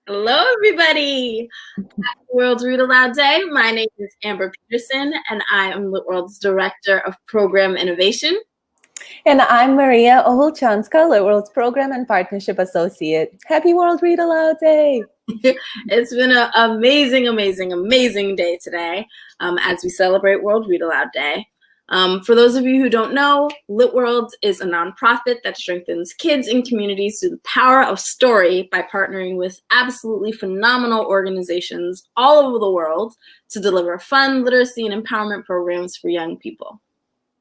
Hello, everybody. World's Read Aloud Day. My name is Amber Peterson, and I am LitWorld's Director of Program Innovation. And I'm Maria Ohulchanska, LitWorld's Program and Partnership Associate. Happy World Read Aloud Day! It's been an amazing day today as we celebrate World Read Aloud Day. For those of you who don't know, LitWorld is a nonprofit that strengthens kids and communities through the power of story by partnering with absolutely phenomenal organizations all over the world to deliver fun literacy and empowerment programs for young people.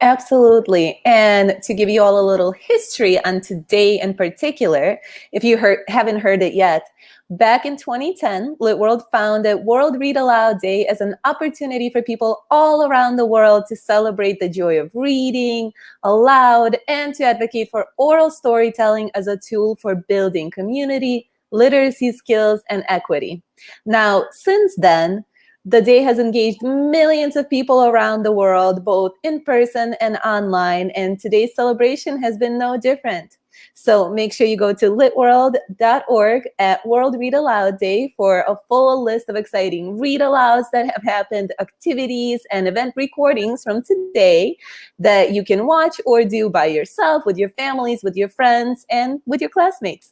Absolutely. And to give you all a little history on today in particular, if you haven't heard it yet, back in 2010, LitWorld founded World Read Aloud Day as an opportunity for people all around the world to celebrate the joy of reading aloud and to advocate for oral storytelling as a tool for building community, literacy skills, and equity. Now, since then, the day has engaged millions of people around the world, both in person and online, and today's celebration has been no different. So make sure you go to litworld.org at World Read Aloud Day for a full list of exciting read alouds that have happened, activities, and event recordings from today that you can watch or do by yourself, with your families, with your friends, and with your classmates.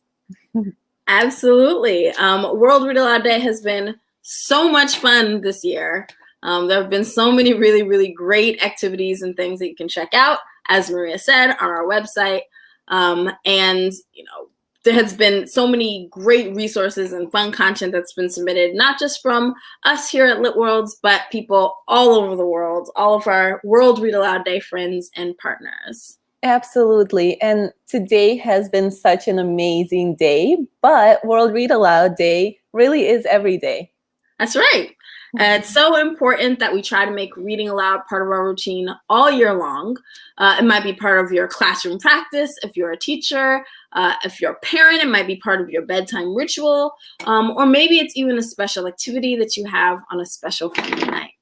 Absolutely. World Read Aloud Day has been so much fun this year. There have been so many really great activities and things that you can check out, as Maria said, on our website. And, there has been so many great resources and fun content that's been submitted, not just from us here at LitWorlds, but people all over the world, all of our World Read Aloud Day friends and partners. Absolutely. And today has been such an amazing day, but World Read Aloud Day really is every day. That's right. It's so important that we try to make reading aloud part of our routine all year long. It might be part of your classroom practice if you're a teacher. If you're a parent, it might be part of your bedtime ritual. Or maybe it's even a special activity that you have on a special family night.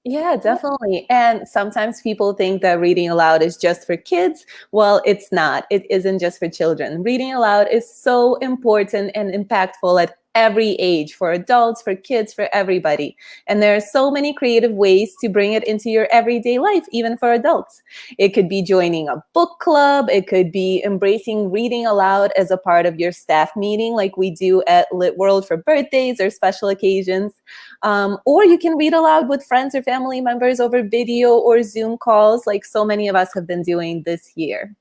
Yeah, definitely. And sometimes people think that reading aloud is just for kids. Well, it's not. It isn't just for children. Reading aloud is so important and impactful at every age, for adults, for kids, for everybody. And there are so many creative ways to bring it into your everyday life, even for adults. It could be joining a book club. It could be embracing reading aloud as a part of your staff meeting, like we do at LitWorld for birthdays or special occasions. Or you can read aloud with friends or family members over video or Zoom calls, like so many of us have been doing this year.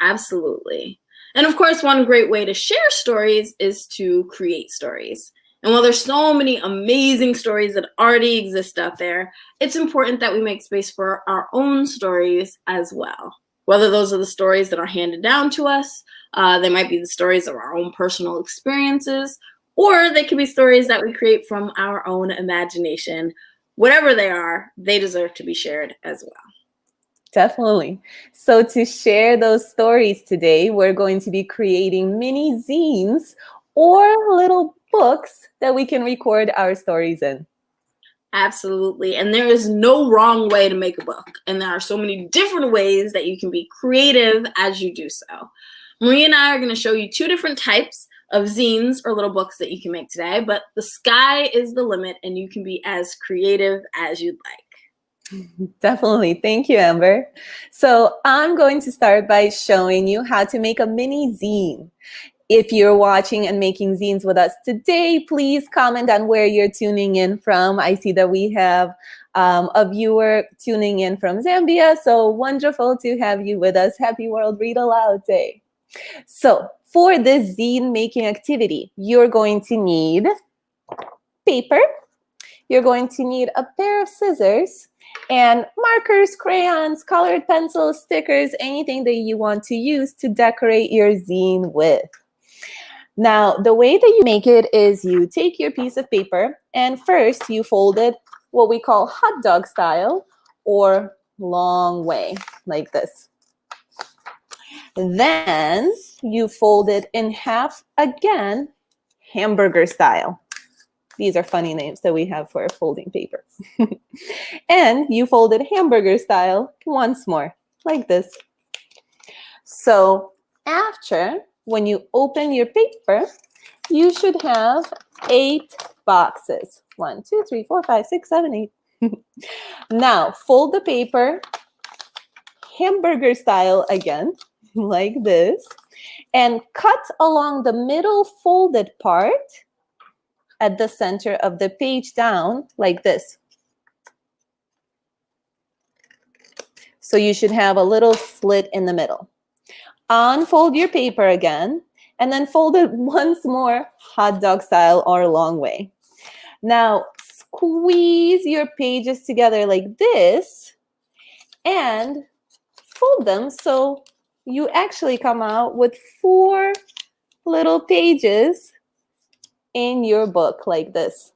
Absolutely. And of course, one great way to share stories is to create stories. And while there's so many amazing stories that already exist out there, it's important that we make space for our own stories as well. Whether those are the stories that are handed down to us, they might be the stories of our own personal experiences, or they could be stories that we create from our own imagination. Whatever they are, they deserve to be shared as well. Definitely. So to share those stories today, we're going to be creating mini zines or little books that we can record our stories in. Absolutely. And there is no wrong way to make a book. And there are so many different ways that you can be creative as you do so. Maria and I are going to show you two different types of zines or little books that you can make today, but the sky is the limit and you can be as creative as you'd like. Definitely. Thank you, Amber. So I'm going to start by showing you how to make a mini zine. If you're watching and making zines with us today, please comment on where you're tuning in from. I see that we have a viewer tuning in from Zambia. So wonderful to have you with us. Happy World Read Aloud Day. So for this zine making activity, you're going to need paper. You're going to need a pair of scissors and markers, crayons, colored pencils, stickers, anything that you want to use to decorate your zine with. Now, the way that you make it is you take your piece of paper and first you fold it what we call hot dog style or long way, like this. Then you fold it in half again, hamburger style. These are funny names that we have for folding paper. And you fold it hamburger style once more, like this. So after, when you open your paper, you should have 8 boxes. 1, 2, 3, 4, 5, 6, 7, 8. Now, fold the paper hamburger style again, like this, and cut along the middle folded part at the center of the page down like this. So you should have a little slit in the middle. Unfold your paper again, and then fold it once more, hot dog style or long way. Now, squeeze your pages together like this and fold them so you actually come out with 4 little pages in your book like this.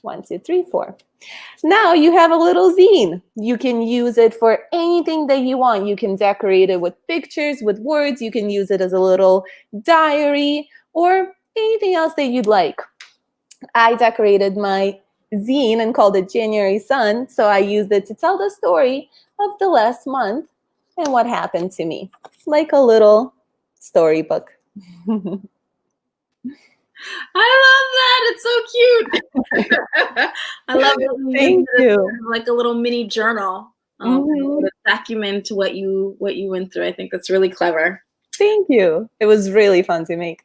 1, 2, 3, 4. Now you have a little zine. You can use it for anything that you want. You can decorate it with pictures, with words. You can use it as a little diary or anything else that you'd like. I decorated my zine and called it January Sun, so I used it to tell the story of the last month and what happened to me, like a little storybook. I love that. It's so cute. I love it. Thank you. Like a little mini journal to document what you went through. I think that's really clever. Thank you. It was really fun to make.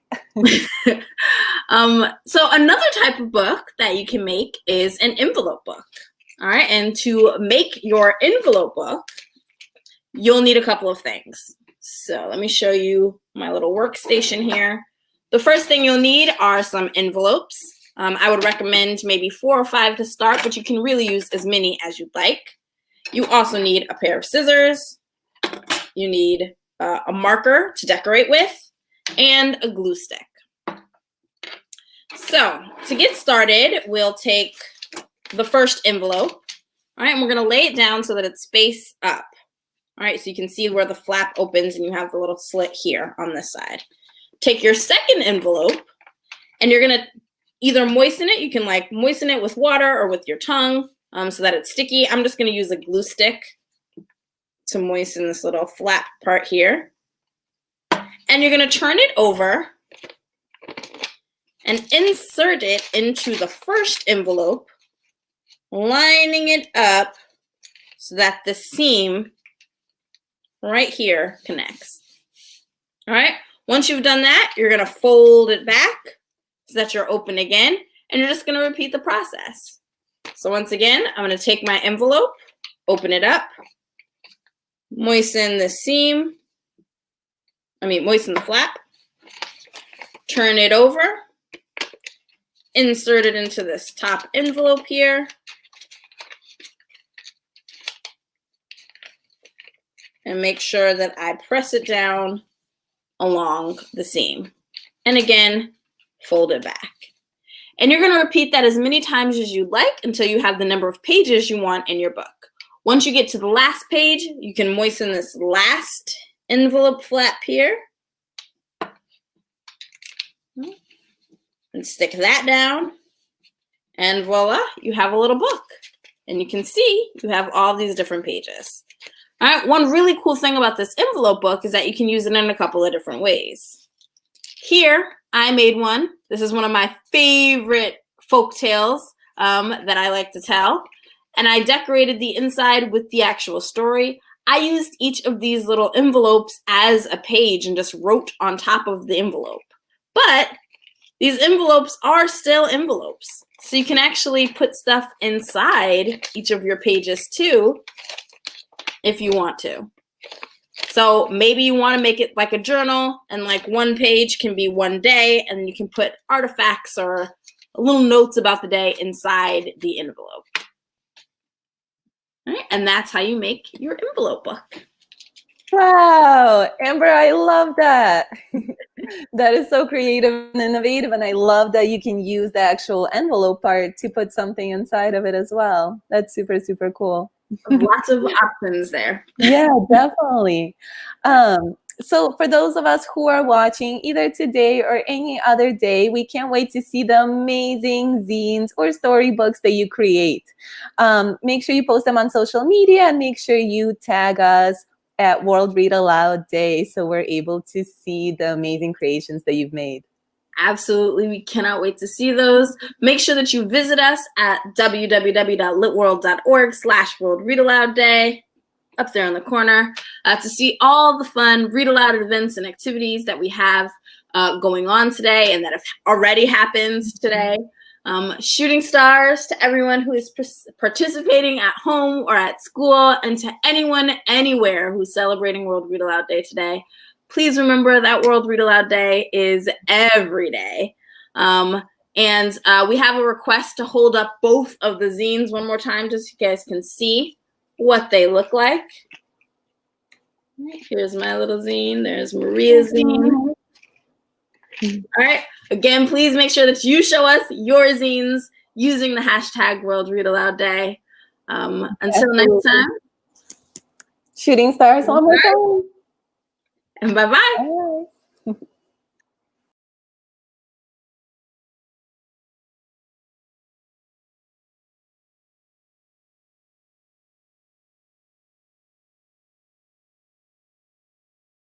So another type of book that you can make is an envelope book. All right. And to make your envelope book, you'll need a couple of things. So let me show you my little workstation here. The first thing you'll need are some envelopes. I would recommend maybe 4 or 5 to start, but you can really use as many as you'd like. You also need a pair of scissors. You need a marker to decorate with and a glue stick. So to get started, we'll take the first envelope. All right, and we're going to lay it down so that it's face up. All right, so you can see where the flap opens and you have the little slit here on this side. Take your second envelope and you're going to either moisten it. You can like moisten it with water or with your tongue so that it's sticky. I'm just going to use a glue stick to moisten this little flap part here. And you're going to turn it over and insert it into the first envelope, lining it up so that the seam right here connects. All right. Once you've done that, you're going to fold it back so that you're open again, and you're just going to repeat the process. So once again, I'm going to take my envelope, open it up, moisten the seam, moisten the flap, turn it over, insert it into this top envelope here, and make sure that I press it down along the seam. And again, fold it back. And you're going to repeat that as many times as you like until you have the number of pages you want in your book. Once you get to the last page, you can moisten this last envelope flap here and stick that down. And voila, you have a little book. And you can see you have all these different pages. All right, one really cool thing about this envelope book is that you can use it in a couple of different ways. Here, I made one. This is one of my favorite folk tales that I like to tell. And I decorated the inside with the actual story. I used each of these little envelopes as a page and just wrote on top of the envelope. But these envelopes are still envelopes. So you can actually put stuff inside each of your pages too, if you want to. So maybe you want to make it like a journal, and like one page can be one day, and you can put artifacts or little notes about the day inside the envelope. All right, and that's how you make your envelope book. Wow, Amber, I love that. That is so creative and innovative, and I love that you can use the actual envelope part to put something inside of it as well. That's super, super cool. Lots of options there. Yeah, definitely. So for those of us who are watching either today or any other day, we can't wait to see the amazing zines or storybooks that you create. Make sure you post them on social media and make sure you tag us at World Read Aloud Day so we're able to see the amazing creations that you've made. Absolutely. We cannot wait to see those. Make sure that you visit us at www.litworld.org/World Read Aloud Day, up there in the corner, to see all the fun Read Aloud events and activities that we have going on today and that have already happened today. Shooting stars to everyone who is participating at home or at school, and to anyone anywhere who's celebrating World Read Aloud Day today. Please remember that World Read Aloud Day is every day. And we have a request to hold up both of the zines one more time, just so you guys can see what they look like. Here's my little zine. There's Maria's zine. All right. Again, please make sure that you show us your zines using the hashtag World Read Aloud Day. Until next time. Shooting stars one more time. And bye-bye.